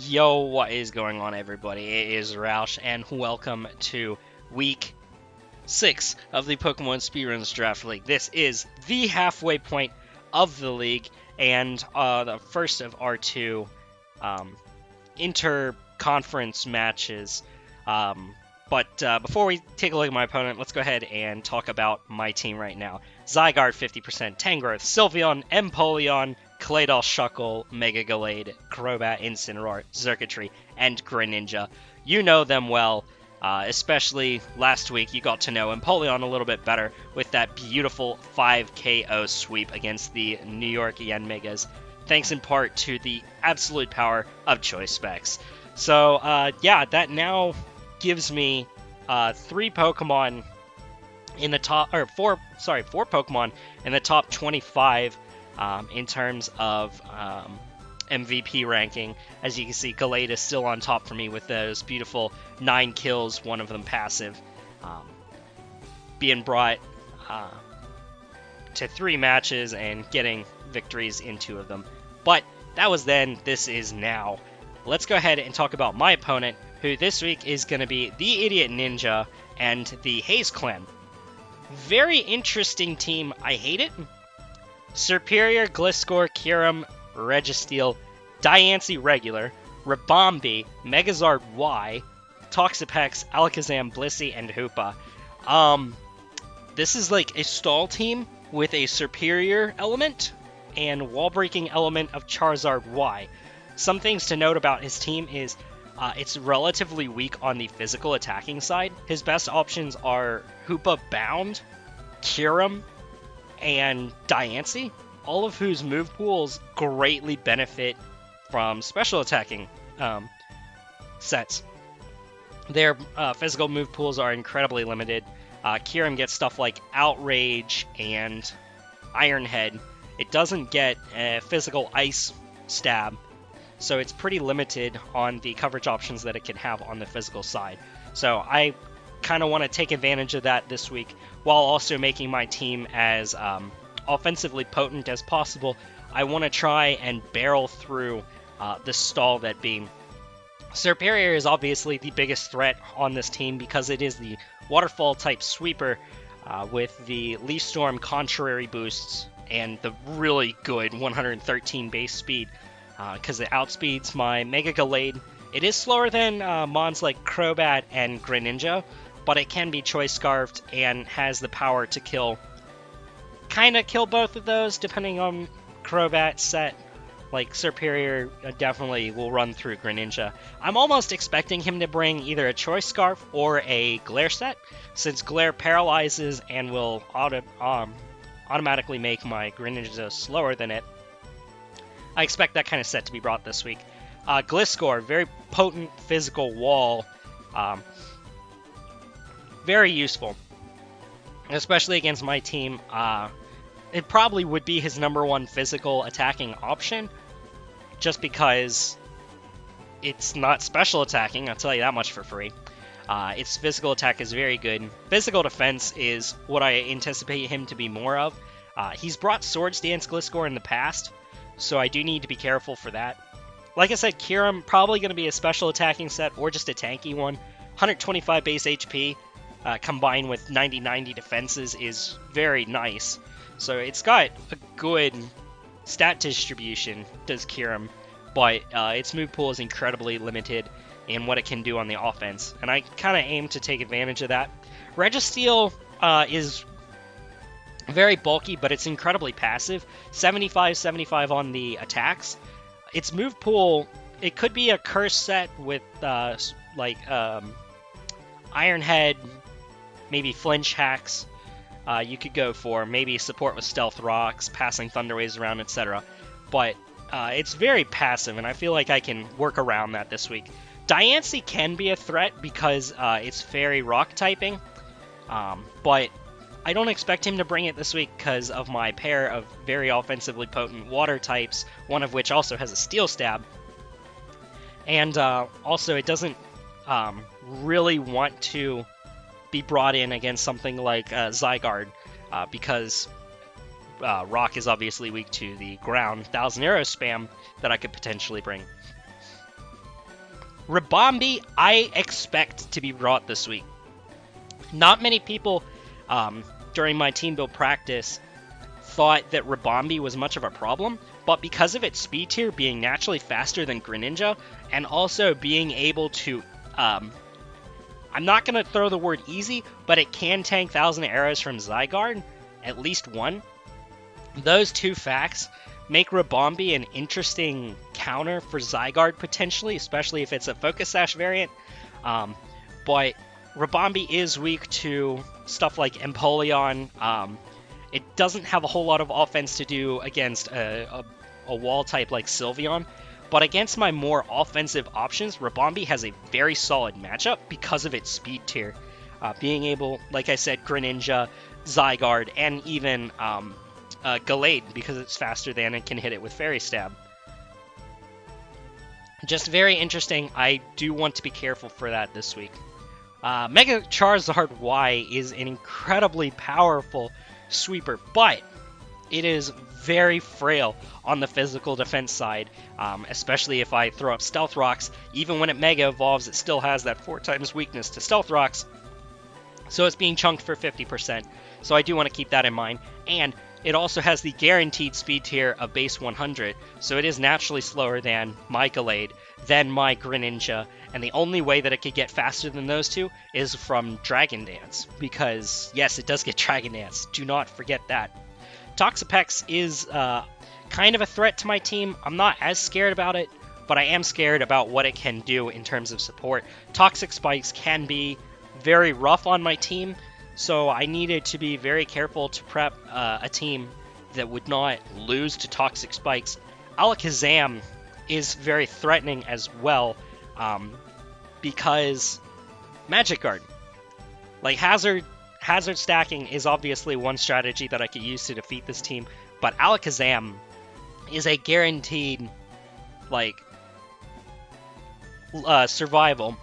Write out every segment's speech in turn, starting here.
Yo, what is going on, everybody? It is Roush, and welcome to week 6 of the Pokemon Speedruns Draft League. This is the halfway point of the league, and the first of our two inter-conference matches. But before we take a look at my opponent, let's go ahead and talk about my team right now. Zygarde 50%, Tangrowth, Sylveon, Empoleon, Claydol, Shuckle, Mega Gallade, Crobat, Incineroar, Xurkitree, and Greninja. You know them well, especially last week you got to know Empoleon a little bit better with that beautiful 5 KO sweep against the New York Yanmegas, thanks in part to the absolute power of Choice Specs. So, yeah, that now gives me 4 Pokemon in the top 25 in terms of MVP ranking. As you can see, Gallade is still on top for me with those beautiful 9 kills, one of them passive, being brought to 3 matches and getting victories in 2 of them. But that was then, this is now. Let's go ahead and talk about my opponent, who this week is going to be the Idiot Ninja and the HaZe clan. Very interesting team. I hate it. Serperior, Gliscor, Kyurem, Registeel, Diancie Regular, Ribombee, Megazard Y, Toxapex, Alakazam, Blissey, and Hoopa. This is like a stall team with a Serperior element and wall-breaking element of Charizard Y. Some things to note about his team is it's relatively weak on the physical attacking side. His best options are Hoopa Bound, Kyurem, and Diancie, all of whose move pools greatly benefit from special attacking sets. Their physical move pools are incredibly limited. Kyurem gets stuff like Outrage and Iron Head. It doesn't get a physical Ice Stab, so it's pretty limited on the coverage options that it can have on the physical side. So I kind of want to take advantage of that this week, while also making my team as offensively potent as possible. I want to try and barrel through the stall that being. Serperior is obviously the biggest threat on this team because it is the Waterfall type sweeper with the Leaf Storm contrary boosts and the really good 113 base speed, because it outspeeds my Mega Gallade. It is slower than mons like Crobat and Greninja, but it can be Choice Scarfed and has the power to kill both of those depending on Crobat's set. Like, Serperior definitely will run through Greninja. I'm almost expecting him to bring either a Choice Scarf or a Glare set, since Glare paralyzes and will automatically make my Greninja slower than it. I expect that kind of set to be brought this week. Gliscor, very potent physical wall. Very useful, especially against my team. It probably would be his #1 physical attacking option, just because it's not special attacking, I'll tell you that much for free. Its physical attack is very good. Physical defense is what I anticipate him to be more of. He's brought Swords Dance Gliscor in the past, so I do need to be careful for that. Like I said, Kyurem, probably going to be a special attacking set or just a tanky one. 125 base HP combined with 90-90 defenses is very nice. So it's got a good stat distribution, does Kyurem, but its move pool is incredibly limited in what it can do on the offense, and I kind of aim to take advantage of that. Registeel is very bulky, but it's incredibly passive. 75-75 on the attacks. Its move pool, it could be a curse set with Iron Head, maybe Flinch Hacks. You could go for maybe support with Stealth Rocks, passing Thunder Waves around, etc. But it's very passive, and I feel like I can work around that this week. Diancie can be a threat because it's Fairy Rock typing, but I don't expect him to bring it this week because of my pair of very offensively potent water types, one of which also has a Steel Stab. And also, it doesn't really want to be brought in against something like Zygarde, because Rock is obviously weak to the ground 1000 arrow spam that I could potentially bring. Rabombi, I expect to be brought this week. Not many people during my team build practice thought that Rabombi was much of a problem, but because of its speed tier being naturally faster than Greninja, and also being able to, I'm not going to throw the word easy, but it can tank 1,000 arrows from Zygarde, at least one. Those two facts make Rabombi an interesting counter for Zygarde potentially, especially if it's a Focus Sash variant. But Rabombi is weak to stuff like Empoleon. It doesn't have a whole lot of offense to do against a wall type like Sylveon, but against my more offensive options, Rabombi has a very solid matchup because of its speed tier. Being able, like I said, Greninja, Zygarde, and even Gallade, because it's faster than and can hit it with Fairy Stab. Just very interesting. I do want to be careful for that this week. Mega Charizard Y is an incredibly powerful sweeper, but it is very frail on the physical defense side, especially if I throw up Stealth Rocks. Even when it Mega Evolves, it still has that 4x weakness to Stealth Rocks, so it's being chunked for 50%, so I do want to keep that in mind. And it also has the guaranteed speed tier of base 100, so it is naturally slower than my Gallade, than my Greninja, and the only way that it could get faster than those two is from Dragon Dance, because yes, it does get Dragon Dance, do not forget that. Toxapex is kind of a threat to my team. I'm not as scared about it, but I am scared about what it can do in terms of support. Toxic Spikes can be very rough on my team, so I needed to be very careful to prep a team that would not lose to Toxic Spikes. Alakazam is very threatening as well, because Magic Guard. Like, Hazard stacking is obviously one strategy that I could use to defeat this team, but Alakazam is a guaranteed, like, survival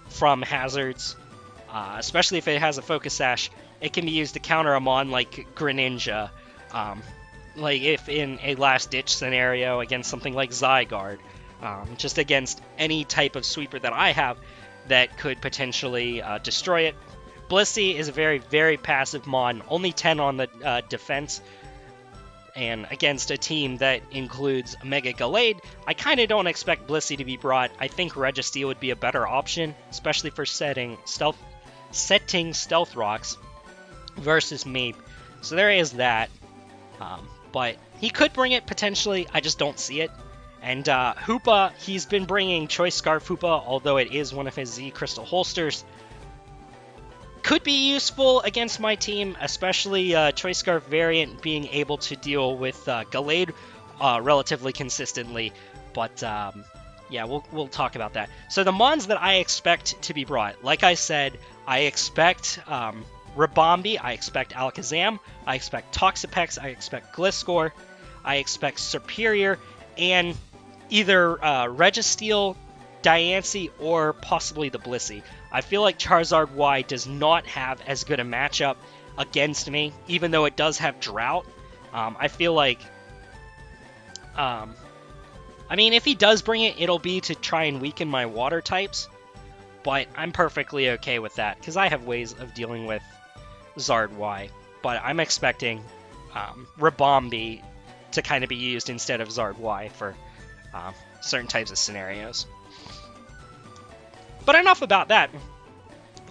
from Hazards, especially if it has a Focus Sash. It can be used to counter a mon like Greninja, like if in a last-ditch scenario against something like Zygarde, just against any type of sweeper that I have that could potentially destroy it. Blissey is a very, very passive mon, only 10 on the defense, and against a team that includes Mega Gallade, I kind of don't expect Blissey to be brought. I think Registeel would be a better option, especially for setting Stealth Rocks versus me. So there is that, but he could bring it potentially, I just don't see it. And Hoopa, he's been bringing Choice Scarf Hoopa, although it is one of his Z Crystal holsters. Could be useful against my team, especially Choice Scarf variant being able to deal with Gallade relatively consistently. But yeah, we'll talk about that. So the mons that I expect to be brought, like I said, I expect Rabombi, I expect Alakazam, I expect Toxapex, I expect Gliscor, I expect Superior, and either Registeel, Diancie, or possibly the Blissey. I feel like Charizard Y does not have as good a matchup against me, even though it does have Drought. I feel like, I mean, if he does bring it, it'll be to try and weaken my water types, but I'm perfectly okay with that, because I have ways of dealing with Zard Y. But I'm expecting Rabombi to kind of be used instead of Zard Y for certain types of scenarios. But enough about that.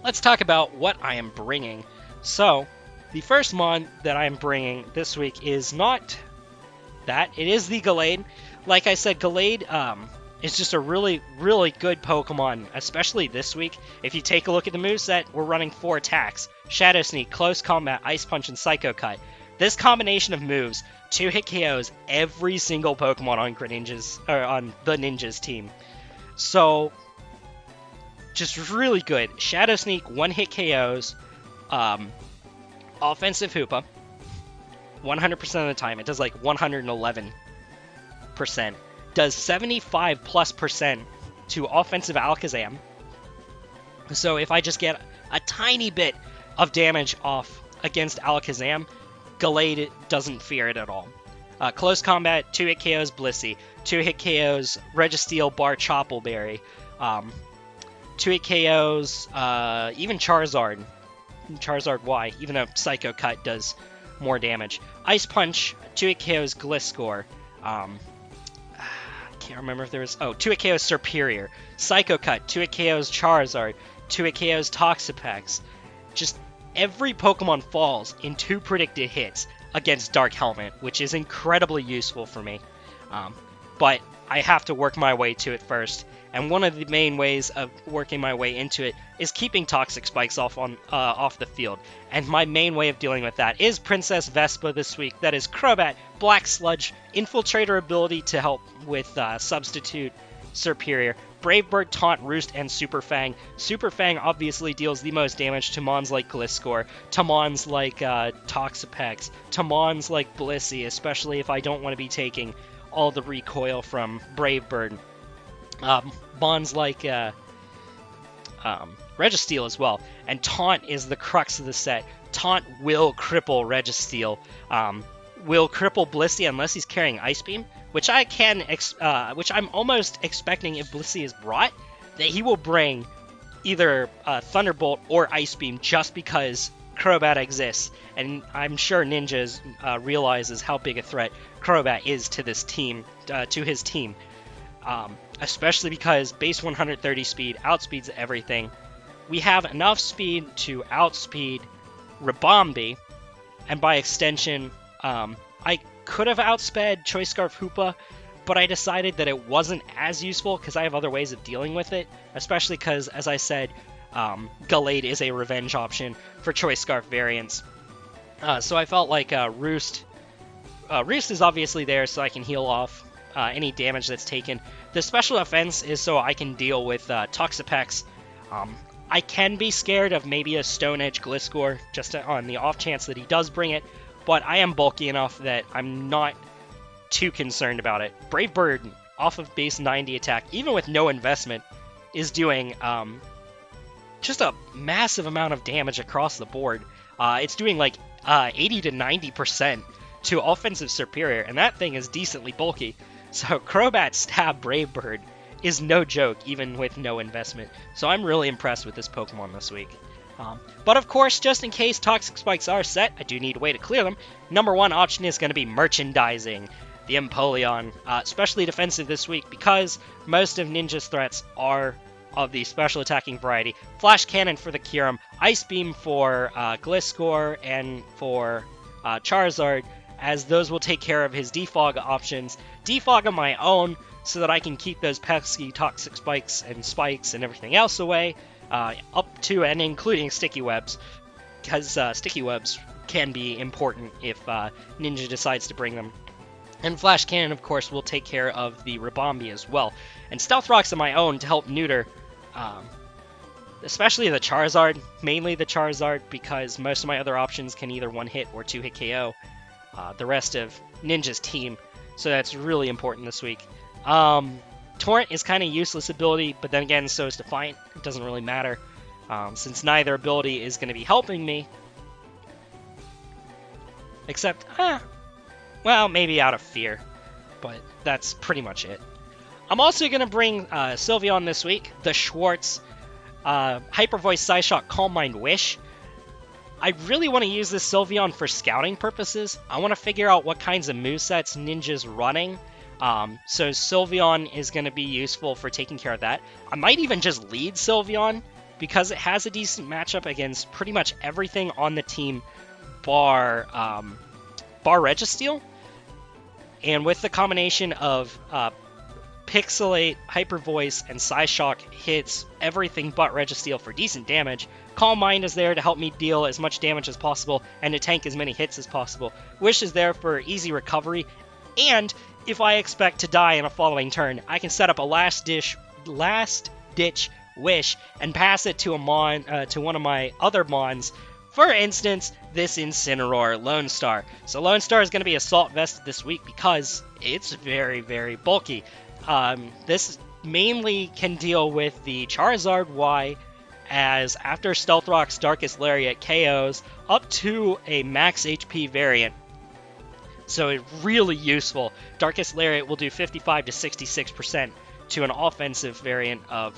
Let's talk about what I am bringing. So, the first mon that I am bringing this week is not that. It is the Gallade. Like I said, Gallade is just a really, really good Pokemon, especially this week. If you take a look at the moveset, we're running 4 attacks: Shadow Sneak, Close Combat, Ice Punch, and Psycho Cut. This combination of moves 2-hit KOs every single Pokemon on on the Ninjas team. So, just really good. Shadow Sneak, 1-hit KOs, offensive Hoopa, 100% of the time. It does like 111%. Does 75+% to offensive Alakazam. So if I just get a tiny bit of damage off against Alakazam, Gallade doesn't fear it at all. Close Combat, 2-hit KOs Blissey, 2-hit KOs Registeel, Bar, Choppleberry. 2-hit KOs, even Charizard Y, even though Psycho Cut does more damage. Ice Punch, 2-hit KOs Gliscor. I can't remember if there was... Oh, 2-hit KOs Superior. Psycho Cut, 2-hit KOs Charizard, 2-hit KOs Toxapex. Just every Pokemon falls in 2 predicted hits against Dark Helmet, which is incredibly useful for me. But I have to work my way to it first. And one of the main ways of working my way into it is keeping Toxic Spikes off the field. And my main way of dealing with that is Princess Vespa this week. That is Crobat, Black Sludge, Infiltrator ability to help with Substitute, Superior, Brave Bird, Taunt, Roost, and Super Fang. Super Fang obviously deals the most damage to Mons like Gliscor, to Mons like Toxapex, to Mons like Blissey, especially if I don't want to be taking all the recoil from Brave Bird. Mons like Registeel as well, and Taunt is the crux of the set. Taunt will cripple Registeel, will cripple Blissey unless he's carrying Ice Beam, which which I'm almost expecting if Blissey is brought, that he will bring either Thunderbolt or Ice Beam just because Crobat exists, and I'm sure Ninjas realizes how big a threat Crobat is to this team, to his team. Especially because base 130 speed outspeeds everything. We have enough speed to outspeed Ribombee, and by extension, I could have outsped Choice Scarf Hoopa, but I decided that it wasn't as useful because I have other ways of dealing with it, especially because, as I said, Gallade is a revenge option for Choice Scarf variants. So I felt like Roost is obviously there so I can heal off any damage that's taken. The special offense is so I can deal with Toxapex. I can be scared of maybe a Stone Edge Gliscor, just on the off chance that he does bring it, but I am bulky enough that I'm not too concerned about it. Brave Bird, off of base 90 attack, even with no investment, is doing just a massive amount of damage across the board. It's doing like 80 to 90% to offensive superior, and that thing is decently bulky. So Crobat Stab Brave Bird is no joke, even with no investment. So I'm really impressed with this Pokemon this week. But of course, just in case Toxic Spikes are set, I do need a way to clear them. Number one option is going to be merchandising the Empoleon, especially defensive this week because most of Ninja's threats are of the special attacking variety. Flash Cannon for the Kyurem, Ice Beam for Gliscor and for Charizard, as those will take care of his defog options. Defog of my own, so that I can keep those pesky Toxic Spikes and everything else away, up to and including Sticky Webs, because Sticky Webs can be important if Ninja decides to bring them. And Flash Cannon, of course, will take care of the Ribombee as well. And Stealth Rocks of my own to help neuter, especially the Charizard, mainly the Charizard, because most of my other options can either 1-hit or 2-hit KO the rest of Ninja's team, so that's really important this week. Torrent is kind of useless ability, but then again, so is Defiant. It doesn't really matter, since neither ability is going to be helping me. Except, well, maybe out of fear, but that's pretty much it. I'm also going to bring Sylveon this week, the Schwartz, Hyper Voice, Psyshock, Calm Mind, Wish. I really want to use this Sylveon for scouting purposes. I want to figure out what kinds of movesets Ninja's running. So Sylveon is going to be useful for taking care of that. I might even just lead Sylveon because it has a decent matchup against pretty much everything on the team bar Registeel. And with the combination of Pixelate, Hyper Voice, and Psyshock hits everything but Registeel for decent damage. Calm Mind is there to help me deal as much damage as possible and to tank as many hits as possible. Wish is there for easy recovery, and if I expect to die in a following turn, I can set up a last ditch wish and pass it to to one of my other Mons. For instance, this Incineroar Lone Star. So Lone Star is going to be Assault Vested this week because it's very, very bulky. This mainly can deal with the Charizard Y, as after Stealth Rock's Darkest Lariat KOs up to a max HP variant. So it's really useful. Darkest Lariat will do 55 to 66% to an offensive variant of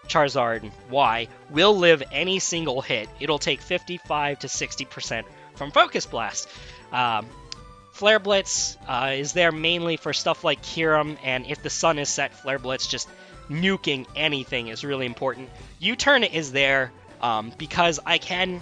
Charizard Y will live any single hit. It'll take 55 to 60% from Focus Blast. Flare Blitz is there mainly for stuff like Kyurem, and if the sun is set, Flare Blitz just nuking anything is really important. U-Turn is there because I can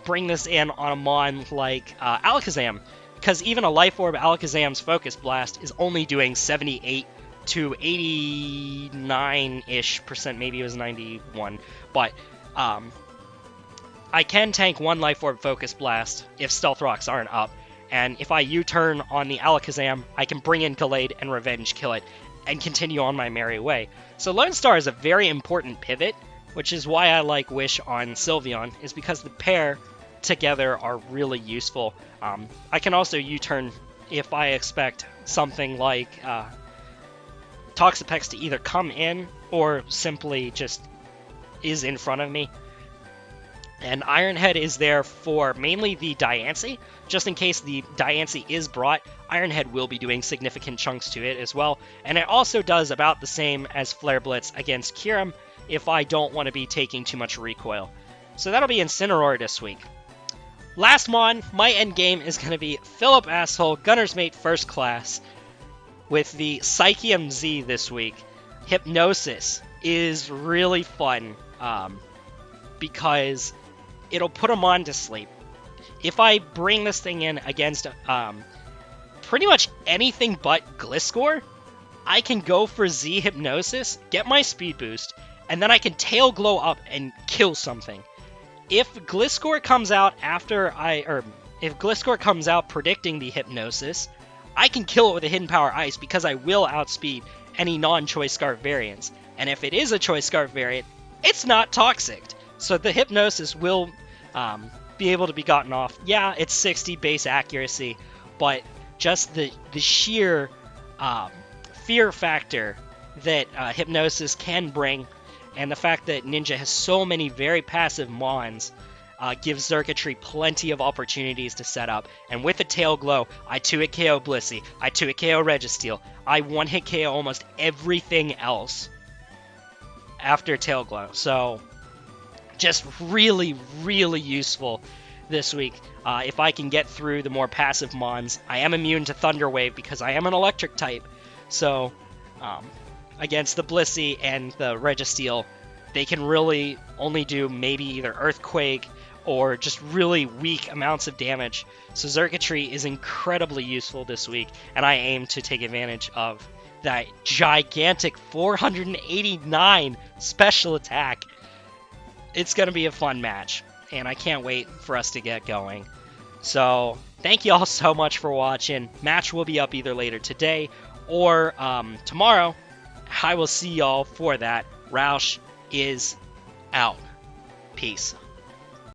bring this in on a mon like Alakazam, because even a Life Orb Alakazam's Focus Blast is only doing 78 to 89-ish%, maybe it was 91, but I can tank one Life Orb Focus Blast if Stealth Rocks aren't up, and if I U-turn on the Alakazam, I can bring in Gallade and Revenge kill it, and continue on my merry way. So Lone Star is a very important pivot, which is why I like Wish on Sylveon, is because the pair together are really useful. I can also U-turn if I expect something like Toxapex to either come in or simply just is in front of me. And Iron Head is there for mainly the Diancie. Just in case the Diancie is brought, Iron Head will be doing significant chunks to it as well. And it also does about the same as Flare Blitz against Kyurem if I don't want to be taking too much recoil. So that'll be Incineroar this week. Last mon, my end game is going to be Philip Asshole, Gunner's Mate First Class, with the Psychium Z this week. Hypnosis is really fun because it'll put him on to sleep. If I bring this thing in against pretty much anything but Gliscor, I can go for Z Hypnosis, get my speed boost, and then I can Tail Glow up and kill something. If Gliscor comes out if Gliscor comes out predicting the Hypnosis, I can kill it with a Hidden Power Ice because I will outspeed any non-Choice Scarf variants. And if it is a Choice Scarf variant, it's not toxic. So the Hypnosis will be able to be gotten off. Yeah, it's 60 base accuracy, but just the sheer fear factor that Hypnosis can bring, and the fact that Ninja has so many very passive mons, gives Circuitry plenty of opportunities to set up. And with a Tail Glow, I 2-hit KO Blissey, I 2-hit KO Registeel, I 1-hit KO almost everything else after Tail Glow. So just really, really useful this week. If I can get through the more passive mons, I am immune to Thunder Wave because I am an electric type. So against the Blissey and the Registeel, they can really only do maybe either Earthquake or just really weak amounts of damage. So Circuitry is incredibly useful this week, and I aim to take advantage of that gigantic 489 special attack. It's going to be a fun match, and I can't wait for us to get going. So thank you all so much for watching. Match will be up either later today or tomorrow. I will see y'all for that. Roush is out. Peace.